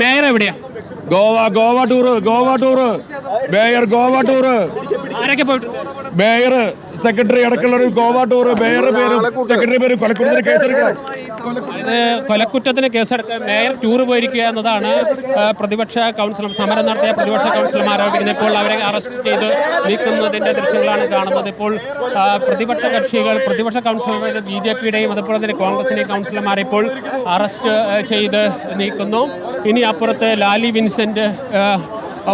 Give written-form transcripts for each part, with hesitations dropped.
Mayor എവിടെയാ? Goa tour mayor Goa tour ആരൊക്കെ പോയിട്ടുണ്ട്? മേയർ സെക്രട്ടറി അടക്കമുള്ള ഒരു ഗോവ ടൂറ്. മേയർ പേരും സെക്രട്ടറി പേരും കൊലക്കുറ്റത്തിന് കേസെടുക്കണം. കൊലക്കുറ്റത്തിന് കേസെടുക്കാൻ മേയർ ടൂർ പോയിരിക്കുക എന്നതാണ് പ്രതിപക്ഷ കൗൺസിലർ സമരം നടത്തിയ പ്രതിപക്ഷ കൗൺസിലർമാർ ആരോപിക്കുന്നത്. ഇപ്പോൾ അവരെ അറസ്റ്റ് ചെയ്ത് നീക്കുന്നതിന്റെ ദൃശ്യങ്ങളാണ് കാണുന്നത്. ഇപ്പോൾ പ്രതിപക്ഷ കക്ഷികൾ പ്രതിപക്ഷ കൗൺസിലർ BJPയുടെയും അതുപോലെ തന്നെ കോൺഗ്രസിന്റെയും കൗൺസിലർമാരെ ഇപ്പോൾ അറസ്റ്റ് ചെയ്ത് നീക്കുന്നു. ഇനി അപ്പുറത്ത് ലാലി വിൻസെന്റ്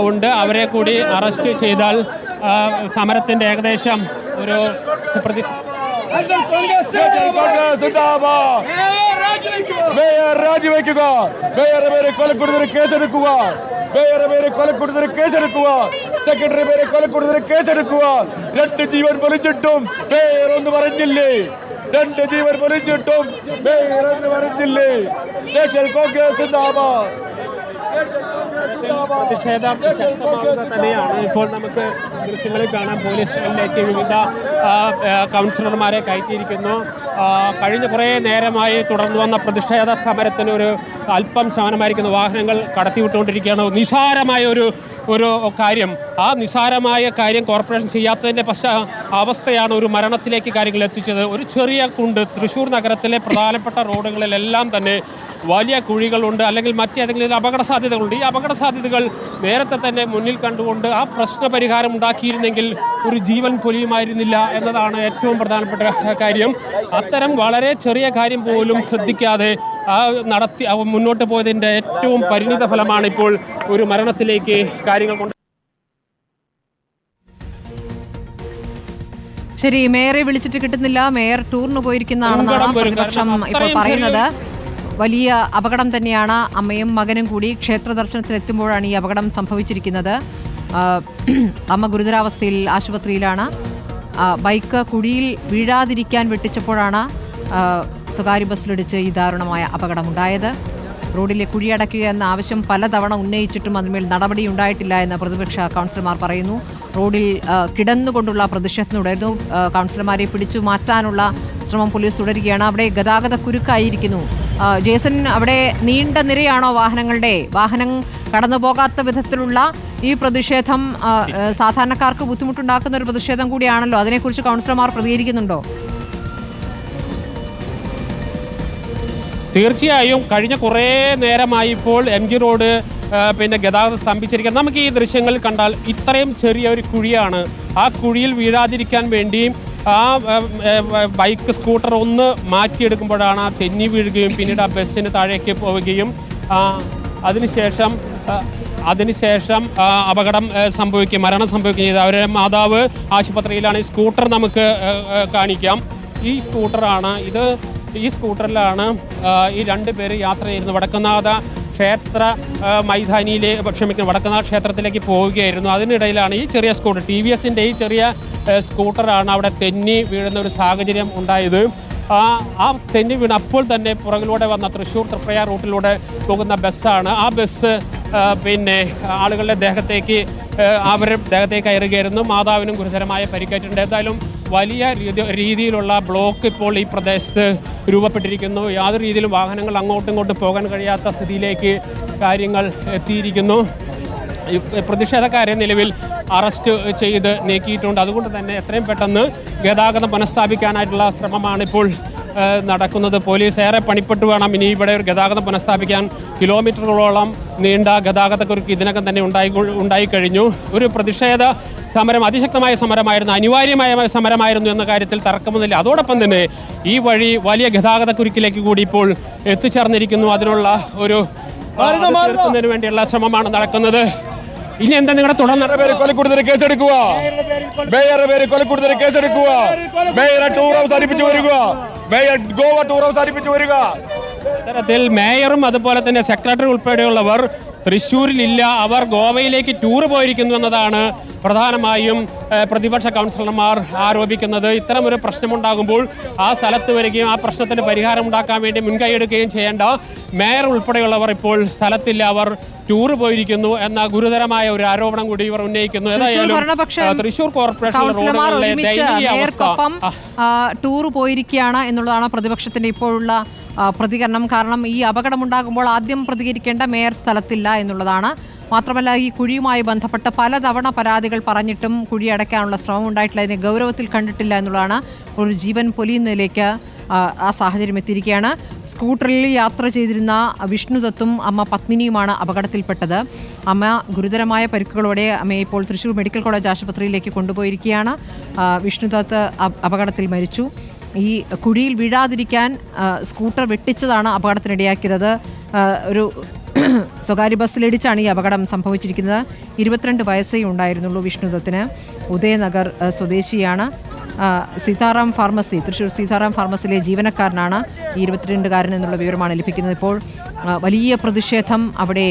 ഉണ്ട്. അവരെ കൂടി അറസ്റ്റ് ചെയ്താൽ സമരത്തിന്റെ ഏകദേശം ഒരു മേയർ രാജിവെക്കുക. മേയറുടെ പേര് കൊലക്കുറ്റത്തിന് കേസെടുക്കുക. മേയറുടെ പേര് കൊലക്കുറ്റത്തിന് കേസെടുക്കുക. സെക്രട്ടറി പേര് കൊലക്കുറ്റത്തിന് കേസെടുക്കുക. 2 ജീവൻ പൊലിഞ്ഞിട്ടും മേയർ ഒന്ന് പറഞ്ഞില്ലേ? 2 ജീവൻ പൊലിഞ്ഞിട്ടും മേയർ ഒന്ന് പറഞ്ഞില്ലേ? നാഷണൽ കോൺഗ്രസ് സിന്ദാബാദ്. പ്രതിഷേധം ശക്തമാകുക തന്നെയാണ്. ഇപ്പോൾ നമുക്ക് ദൃശ്യങ്ങളിൽ കാണാൻ പോലീസ് സ്റ്റേഷനിലേക്ക് വിവിധ കൗൺസിലർമാരെ കയറ്റിയിരിക്കുന്നു. കഴിഞ്ഞ കുറേ നേരമായി തുടർന്നു വന്ന പ്രതിഷേധ സമരത്തിന് ഒരു അല്പം ശമനമായിരിക്കുന്നു. വാഹനങ്ങൾ കടത്തിവിട്ടുകൊണ്ടിരിക്കുകയാണ്. നിസാരമായ ഒരു കാര്യം, ആ നിസാരമായ കാര്യം കോർപ്പറേഷൻ ചെയ്യാത്തതിൻ്റെ അവസ്ഥയാണ് ഒരു മരണത്തിലേക്ക് കാര്യങ്ങൾ എത്തിച്ചത്. ഒരു ചെറിയ കുണ്ട് തൃശ്ശൂർ നഗരത്തിലെ പ്രധാനപ്പെട്ട റോഡുകളിലെല്ലാം തന്നെ വലിയ കുഴികളുണ്ട്, അല്ലെങ്കിൽ മറ്റേതെങ്കിലും അപകട സാധ്യതകളുണ്ട്. ഈ അപകട സാധ്യതകൾ നേരത്തെ തന്നെ മുന്നിൽ കണ്ടുകൊണ്ട് ആ പ്രശ്ന പരിഹാരം ഉണ്ടാക്കിയിരുന്നെങ്കിൽ ഒരു ജീവൻ പൊലിയുമായിരുന്നില്ല എന്നതാണ് ഏറ്റവും പ്രധാനപ്പെട്ട കാര്യം. അത്തരം വളരെ ചെറിയ കാര്യം പോലും ശ്രദ്ധിക്കാതെ മുന്നോട്ട് പോയതിൻ്റെ ഏറ്റവും പരിണിത ഫലമാണ് ഇപ്പോൾ ഒരു മരണത്തിലേക്ക് കാര്യങ്ങൾ കൊണ്ട്. ശരി, മേയറെ വിളിച്ചിട്ട് കിട്ടുന്നില്ല. മേയർ ടൂറിന് പോയിരിക്കുന്നതാണെന്നാണ് പ്രതിപക്ഷം ഇപ്പോൾ പറയുന്നത്. വലിയ അപകടം തന്നെയാണ്. അമ്മയും മകനും കൂടി ക്ഷേത്ര ദർശനത്തിനെത്തുമ്പോഴാണ് ഈ അപകടം സംഭവിച്ചിരിക്കുന്നത്. അമ്മ ഗുരുതരാവസ്ഥയിൽ ആശുപത്രിയിലാണ്. ബൈക്ക് കുഴിയിൽ വീഴാതിരിക്കാൻ വെട്ടിച്ചപ്പോഴാണ് സ്വകാര്യ ബസ്സിലിടിച്ച് ഈ ദാരുണമായ അപകടമുണ്ടായത്. റോഡിലെ കുഴിയടയ്ക്കുക എന്ന ആവശ്യം പലതവണ ഉന്നയിച്ചിട്ടും അതിന്മേൽ നടപടി ഉണ്ടായിട്ടില്ല എന്ന് പ്രതിപക്ഷ കൗൺസിലർമാർ പറയുന്നു. റോഡിൽ കിടന്നുകൊണ്ടുള്ള പ്രതിഷേധത്തിനുണ്ടായിരുന്നു. കൗൺസിലർമാരെ പിടിച്ചു മാറ്റാനുള്ള ശ്രമം പോലീസ് തുടരുകയാണ്. അവിടെ ഗതാഗത കുരുക്കായിരിക്കുന്നു. ജേസൺ, അവിടെ നീണ്ട നിരയാണോ വാഹനം കടന്നു പോകാത്ത വിധത്തിലുള്ള ഈ പ്രതിഷേധം സാധാരണക്കാർക്ക് ബുദ്ധിമുട്ടുണ്ടാക്കുന്ന ഒരു പ്രതിഷേധം കൂടിയാണല്ലോ. അതിനെക്കുറിച്ച് കൗൺസിലർമാർ പ്രതികരിക്കുന്നുണ്ടോ? തീർച്ചയായും കഴിഞ്ഞ കുറേ നേരമായി ഇപ്പോൾ MG റോഡ് ഗതാഗതം സ്തംഭിച്ചിരിക്കുന്നത്. നമുക്ക് ഈ ദൃശ്യങ്ങൾ കണ്ടാൽ ഇത്രയും ചെറിയ ഒരു കുഴിയാണ്. ആ കുഴിയിൽ വീഴാതിരിക്കാൻ വേണ്ടി ആ ബൈക്ക് സ്കൂട്ടർ ഒന്ന് മാറ്റിയെടുക്കുമ്പോഴാണ് ആ തെന്നി വീഴുകയും പിന്നീട് ആ ബസ്സിന് താഴേക്ക് പോവുകയും അതിനുശേഷം അപകടം സംഭവിക്കുകയും മരണം സംഭവിക്കുകയും ചെയ്തു. അവരുടെ മാതാവ് ആശുപത്രിയിലാണ്. ഈ സ്കൂട്ടർ നമുക്ക് കാണിക്കാം. ഈ സ്കൂട്ടറാണ് ഇത്. ഈ സ്കൂട്ടറിലാണ് ഈ 2 പേര് യാത്ര ചെയ്യുന്നത്. വടക്കുന്നാഥ ക്ഷേത്ര വടക്കുന്നാഥ ക്ഷേത്രത്തിലേക്ക് പോവുകയായിരുന്നു. അതിനിടയിലാണ് ഈ ചെറിയ സ്കൂട്ടർ, TVSന്റെ ഈ ചെറിയ സ്കൂട്ടറാണ് അവിടെ തെന്നി വീഴുന്ന ഒരു സാഹചര്യം ഉണ്ടായത്. ആ തെന്നി വീണ് അപ്പോൾ തന്നെ പുറകിലൂടെ വന്ന തൃശ്ശൂർ തൃപ്രയാർ റൂട്ടിലൂടെ പോകുന്ന ബസ്സാണ്. ആ ബസ് ആളുകളുടെ ദേഹത്തേക്ക് കയറുകയായിരുന്നു. മാതാവിനും ഗുരുതരമായ പരിക്കേറ്റിട്ടുണ്ട്. എന്തായാലും വലിയ രീതിയിലുള്ള ബ്ലോക്ക് ഇപ്പോൾ ഈ പ്രദേശത്ത് രൂപപ്പെട്ടിരിക്കുന്നു. യാതൊരു രീതിയിലും വാഹനങ്ങൾ അങ്ങോട്ടും ഇങ്ങോട്ടും പോകാൻ കഴിയാത്ത സ്ഥിതിയിലേക്ക് കാര്യങ്ങൾ എത്തിയിരിക്കുന്നു. പ്രതിഷേധക്കാരെ നിലവിൽ അറസ്റ്റ് ചെയ്ത് നീക്കിയിട്ടുണ്ട്. അതുകൊണ്ട് തന്നെ എത്രയും പെട്ടെന്ന് ഗതാഗതം പുനഃസ്ഥാപിക്കാനായിട്ടുള്ള ശ്രമമാണ് ഇപ്പോൾ നടക്കുന്നത്. പോലീസ് ഏറെ പണിപ്പെട്ടു വേണം ഇനി ഇവിടെ ഒരു ഗതാഗതം പുനഃസ്ഥാപിക്കാൻ. കിലോമീറ്ററുകളോളം നീണ്ട ഗതാഗതക്കുരുക്ക് ഇതിനകം തന്നെ ഉണ്ടായിക്കഴിഞ്ഞു. ഒരു പ്രതിഷേധ സമരം, അതിശക്തമായ സമരമായിരുന്നു, അനിവാര്യമായ സമരമായിരുന്നു എന്ന കാര്യത്തിൽ തർക്കമൊന്നുമില്ല. അതോടൊപ്പം തന്നെ ഈ വഴി വലിയ ഗതാഗതക്കുരുക്കിലേക്ക് കൂടി ഇപ്പോൾ എത്തിച്ചേർന്നിരിക്കുന്നു. അതിനുള്ള ഒരു തീർക്കുന്നതിന് വേണ്ടിയുള്ള ശ്രമമാണ് നടക്കുന്നത്. ഇനി എന്താ നിങ്ങളുടെ തുടർന്ന് കൊലക്കൂടുതൽ കേസെടുക്കുക. മേയറുടെ പേര് കൊലക്കൂടുതൽ കേസെടുക്കുക. മേയറെ ടൂർ അവസാനിപ്പിച്ചു വരിക. മേയർ ഗോവ ടൂർ അവസാനിപ്പിച്ചു വരിക. ഇത്തരത്തിൽ മേയറും അതുപോലെ തന്നെ സെക്രട്ടറി ഉൾപ്പെടെയുള്ളവർ തൃശ്ശൂരിലില്ല. അവർ ഗോവയിലേക്ക് ടൂർ പോയിരിക്കുന്നു എന്നതാണ് പ്രധാനമായും പ്രതിപക്ഷ കൗൺസിലർമാർ ആരോപിക്കുന്നത്. ഇത്തരമൊരു പ്രശ്നമുണ്ടാകുമ്പോൾ ആ സ്ഥലത്ത് വരികയും ആ പ്രശ്നത്തിന് പരിഹാരം ഉണ്ടാക്കാൻ വേണ്ടി മുൻകൈയെടുക്കുകയും ചെയ്യേണ്ട മേയർ ഉൾപ്പെടെയുള്ളവർ ഇപ്പോൾ സ്ഥലത്തില്ല. അവർ ടൂർ പോയിരിക്കുന്നു എന്ന ഗുരുതരമായ ഒരു ആരോപണം കൂടി ഇവർ ഉന്നയിക്കുന്നു. ഏതായാലും തൃശ്ശൂർ കോർപ്പറേഷൻ ടൂർ പോയിരിക്കുകയാണ് എന്നുള്ളതാണ് പ്രതിപക്ഷത്തിന്റെ ഇപ്പോഴുള്ള പ്രതികരണം. കാരണം ഈ അപകടമുണ്ടാകുമ്പോൾ ആദ്യം പ്രതികരിക്കേണ്ട മേയർ സ്ഥലത്തില്ല എന്നുള്ളതാണ്. മാത്രമല്ല ഈ കുഴിയുമായി ബന്ധപ്പെട്ട പലതവണ പരാതികൾ പറഞ്ഞിട്ടും കുഴി അടയ്ക്കാനുള്ള ശ്രമം ഉണ്ടായിട്ടില്ല, അതിനെ ഗൗരവത്തിൽ കണ്ടിട്ടില്ല എന്നുള്ളതാണ്. ഒരു ജീവൻ പൊലിയുന്നതിലേക്ക് ആ സാഹചര്യം എത്തിയിരിക്കുകയാണ്. സ്കൂട്ടറിൽ യാത്ര ചെയ്തിരുന്ന വിഷ്ണുദത്തും അമ്മ പത്മിനിയുമാണ് അപകടത്തിൽപ്പെട്ടത്. അമ്മ ഗുരുതരമായ പരിക്കുകളോടെ അമ്മയെ ഇപ്പോൾ തൃശ്ശൂർ മെഡിക്കൽ കോളേജ് ആശുപത്രിയിലേക്ക് കൊണ്ടുപോയിരിക്കുകയാണ്. വിഷ്ണുദത്ത് അപകടത്തിൽ മരിച്ചു. ഈ കുഴിയിൽ വീഴാതിരിക്കാൻ സ്കൂട്ടർ വെട്ടിച്ചതാണ് അപകടത്തിനിടയാക്കിയത്. ഒരു സ്വകാര്യ ബസ്സിലിടിച്ചാണ് ഈ അപകടം സംഭവിച്ചിരിക്കുന്നത്. 22 വയസ്സേ ഉണ്ടായിരുന്നുള്ളൂ വിഷ്ണുദത്തിന്. ഉദയനഗർ സ്വദേശിയാണ്. സീതാറാം ഫാർമസി, തൃശ്ശൂർ സീതാറാം ഫാർമസിയിലെ ജീവനക്കാരനാണ് ഈ 22കാരൻ എന്നുള്ള വിവരമാണ് ലഭിക്കുന്നത്. ഇപ്പോൾ വലിയ പ്രതിഷേധം അവിടെ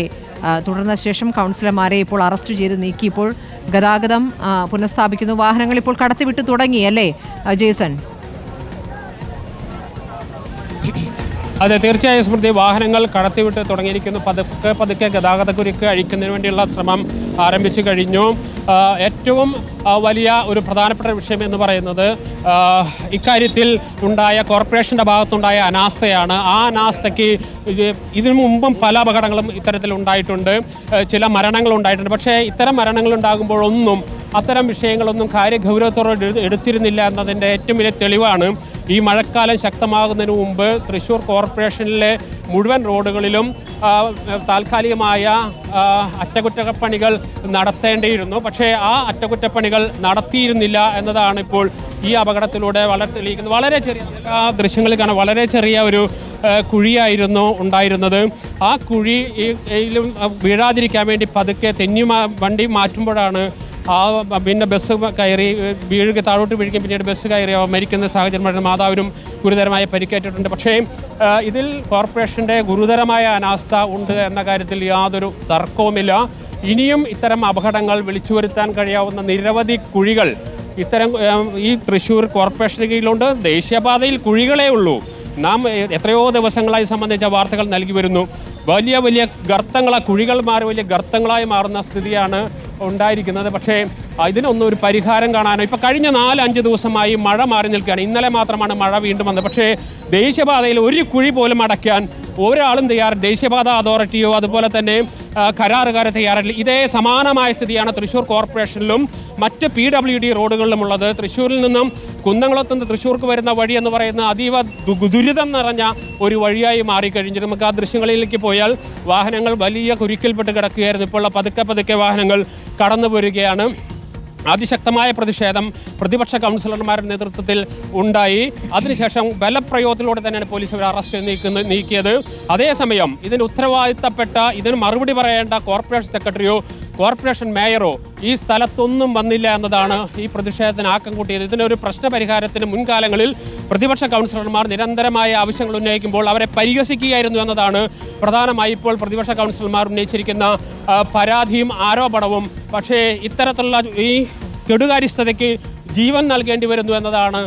തുടർന്ന ശേഷം കൗൺസിലർമാരെ ഇപ്പോൾ അറസ്റ്റ് ചെയ്ത് നീക്കി ഇപ്പോൾ ഗതാഗതം പുനഃസ്ഥാപിക്കുന്നു. വാഹനങ്ങൾ ഇപ്പോൾ കടത്തിവിട്ട് തുടങ്ങി അല്ലേ ജേസൺ? അതെ, തീർച്ചയായും സ്മൃതി. വാഹനങ്ങൾ കടത്തിവിട്ട് തുടങ്ങിയിരിക്കുന്നു. പതുക്കെ ഗതാഗതക്കുരുക്ക് അഴിക്കുന്നതിന് വേണ്ടിയുള്ള ശ്രമം ആരംഭിച്ചു കഴിഞ്ഞു. ഏറ്റവും വലിയ ഒരു പ്രധാനപ്പെട്ട വിഷയം എന്ന് പറയുന്നത് ഇക്കാര്യത്തിൽ ഉണ്ടായ കോർപ്പറേഷൻ്റെ ഭാഗത്തുണ്ടായ അനാസ്ഥയാണ്. ആ അനാസ്ഥയ്ക്ക് ഇതിനു മുമ്പും പല അപകടങ്ങളും ഇത്തരത്തിൽ ഉണ്ടായിട്ടുണ്ട്, ചില മരണങ്ങൾ ഉണ്ടായിട്ടുണ്ട്. പക്ഷേ ഇത്തരം മരണങ്ങൾ ഉണ്ടാകുമ്പോഴൊന്നും അത്തരം വിഷയങ്ങളൊന്നും കാര്യഗൗരവത്തോടെ എടുത്തിരുന്നില്ല എന്നതിൻ്റെ ഏറ്റവും വലിയ തെളിവാണ് ഈ മഴക്കാലം ശക്തമാകുന്നതിന് മുമ്പ് തൃശ്ശൂർ കോർപ്പറേഷനിലെ മുഴുവൻ റോഡുകളിലും താൽക്കാലികമായ അറ്റകുറ്റപ്പണികൾ നടത്തേണ്ടിയിരുന്നു. പക്ഷേ ആ അറ്റകുറ്റപ്പണികൾ നടത്തിയിരുന്നില്ല എന്നതാണ് ഇപ്പോൾ ഈ അപകടത്തിലൂടെ വളരെ തെളിയിക്കുന്നത്. വളരെ ചെറിയ ദൃശ്യങ്ങളിൽ കാണാം, വളരെ ചെറിയ ഒരു കുഴിയായിരുന്നു ഉണ്ടായിരുന്നത്. ആ കുഴിയിലും വീഴാതിരിക്കാൻ വേണ്ടി പതുക്കെ വണ്ടി മാറ്റുമ്പോഴാണ് പിന്നെ ബസ് കയറി താഴോട്ട് വീഴുകയും പിന്നീട് ബസ് കയറി മരിക്കുന്ന സാഹചര്യം. മാതാവിനും ഗുരുതരമായ പരിക്കേറ്റിട്ടുണ്ട്. പക്ഷേ ഇതിൽ കോർപ്പറേഷൻ്റെ ഗുരുതരമായ അനാസ്ഥ ഉണ്ട് എന്ന കാര്യത്തിൽ യാതൊരു തർക്കവുമില്ല. ഇനിയും ഇത്തരം അപകടങ്ങൾ വിളിച്ചു വരുത്താൻ കഴിയാവുന്ന നിരവധി കുഴികൾ ഈ തൃശ്ശൂർ കോർപ്പറേഷന് കീഴിലുണ്ട്. ദേശീയപാതയിൽ കുഴികളേ ഉള്ളൂ. നാം എത്രയോ ദിവസങ്ങളായി സംബന്ധിച്ച വാർത്തകൾ നൽകി വരുന്നു. വലിയ വലിയ കുഴികൾ മാറി വലിയ ഗർത്തങ്ങളായി മാറുന്ന സ്ഥിതിയാണ് ഉണ്ടായിരിക്കുന്നത്. പക്ഷേ ഇതിനൊന്നും ഒരു പരിഹാരം കാണാനോ ഇപ്പോൾ കഴിഞ്ഞ 4-5 ദിവസമായി മഴ മാറി നിൽക്കുകയാണ്. ഇന്നലെ മാത്രമാണ് മഴ വീണ്ടും വന്നത്. പക്ഷേ ദേശീയപാതയിൽ ഒരു കുഴി പോലും അടയ്ക്കാൻ ഒരാളും ദേശീയപാത അതോറിറ്റിയോ അതുപോലെ തന്നെ കരാറുകാരെ തയ്യാറില്ല. ഇതേ സമാനമായ സ്ഥിതിയാണ് തൃശ്ശൂർ കോർപ്പറേഷനിലും മറ്റ് PWD റോഡുകളിലുമുള്ളത്. തൃശ്ശൂരിൽ നിന്നും കുന്നംകുളത്തുനിന്ന് തൃശ്ശൂർക്ക് വരുന്ന വഴി എന്ന് പറയുന്ന അതീവ ദുരിതം നിറഞ്ഞ ഒരു വഴിയായി മാറിക്കഴിഞ്ഞു. നമുക്ക് ആ ദൃശ്യങ്ങളിലേക്ക് പോയാൽ വാഹനങ്ങൾ വലിയ കുരുക്കിൽപ്പെട്ട് കിടക്കുകയായിരുന്നു. ഇപ്പോൾ പതുക്കെ വാഹനങ്ങൾ കടന്നു വരികയാണ്. അതിശക്തമായ പ്രതിഷേധം പ്രതിപക്ഷ കൗൺസിലർമാരുടെ നേതൃത്വത്തിൽ ഉണ്ടായി. അതിനുശേഷം ബലപ്രയോഗത്തിലൂടെ തന്നെയാണ് പോലീസ് ഇവരെ അറസ്റ്റ് നീക്കിയത്. അതേസമയം ഇതിന് ഉത്തരവാദിത്തപ്പെട്ട ഇതിന് മറുപടി പറയേണ്ട കോർപ്പറേഷൻ സെക്രട്ടറിയോ കോർപ്പറേഷൻ മേയറോ ഈ സ്ഥലത്തൊന്നും വന്നില്ല എന്നതാണ് ഈ പ്രതിഷേധത്തിന് ആക്കം കൂട്ടിയത്. ഇതിനൊരു പ്രശ്നപരിഹാരത്തിന് മുൻകാലങ്ങളിൽ പ്രതിപക്ഷ കൗൺസിലർമാർ നിരന്തരമായ ആവശ്യങ്ങൾ ഉന്നയിക്കുമ്പോൾ അവരെ പരിഹസിക്കുകയായിരുന്നു എന്നതാണ് പ്രധാനമായി ഇപ്പോൾ പ്രതിപക്ഷ കൗൺസിലർമാർ ഉന്നയിച്ചിരിക്കുന്ന പരാതിയും ആരോപണവും. പക്ഷേ ഇത്തരത്തിലുള്ള ഈ കെടുകാര്യസ്ഥതയ്ക്ക് ജീവൻ നൽകേണ്ടി വരുന്നു എന്നതാണ്,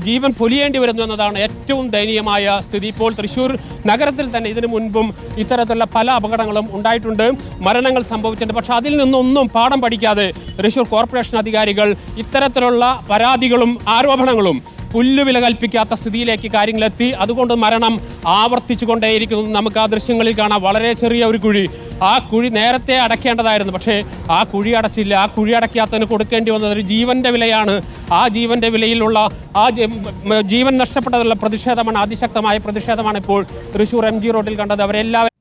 ജീവൻ പൊലിയേണ്ടി വരുന്നു എന്നതാണ് ഏറ്റവും ദയനീയമായ സ്ഥിതി. ഇപ്പോൾ തൃശ്ശൂർ നഗരത്തിൽ തന്നെ ഇതിനു മുൻപും ഇത്തരത്തിലുള്ള പല അപകടങ്ങളും ഉണ്ടായിട്ടുണ്ട്, മരണങ്ങൾ സംഭവിച്ചിട്ടുണ്ട്. പക്ഷെ അതിൽ നിന്നൊന്നും പാഠം പഠിക്കാതെ തൃശ്ശൂർ കോർപ്പറേഷൻ അധികാരികൾ ഇത്തരത്തിലുള്ള പരാതികളും ആരോപണങ്ങളും പുല്ലുവില കൽപ്പിക്കാത്ത സ്ഥിതിയിലേക്ക് കാര്യങ്ങളെത്തി. അതുകൊണ്ട് മരണം ആവർത്തിച്ചു കൊണ്ടേയിരിക്കുന്നു. നമുക്ക് ആ ദൃശ്യങ്ങളിൽ കാണാം, വളരെ ചെറിയ ഒരു കുഴി. ആ കുഴി നേരത്തെ അടയ്ക്കേണ്ടതായിരുന്നു, പക്ഷേ ആ കുഴി അടച്ചില്ല. ആ കുഴി അടയ്ക്കാത്തതിന് കൊടുക്കേണ്ടി വന്നത് ഒരു ജീവന്റെ വിലയാണ്. ആ ജീവന്റെ വിലയിലുള്ള ജീവൻ നഷ്ടപ്പെട്ടതിലുള്ള പ്രതിഷേധമാണ്, അതിശക്തമായ പ്രതിഷേധമാണ് ഇപ്പോൾ തൃശ്ശൂർ MG റോഡിൽ കണ്ടത്. അവരെല്ലാവരും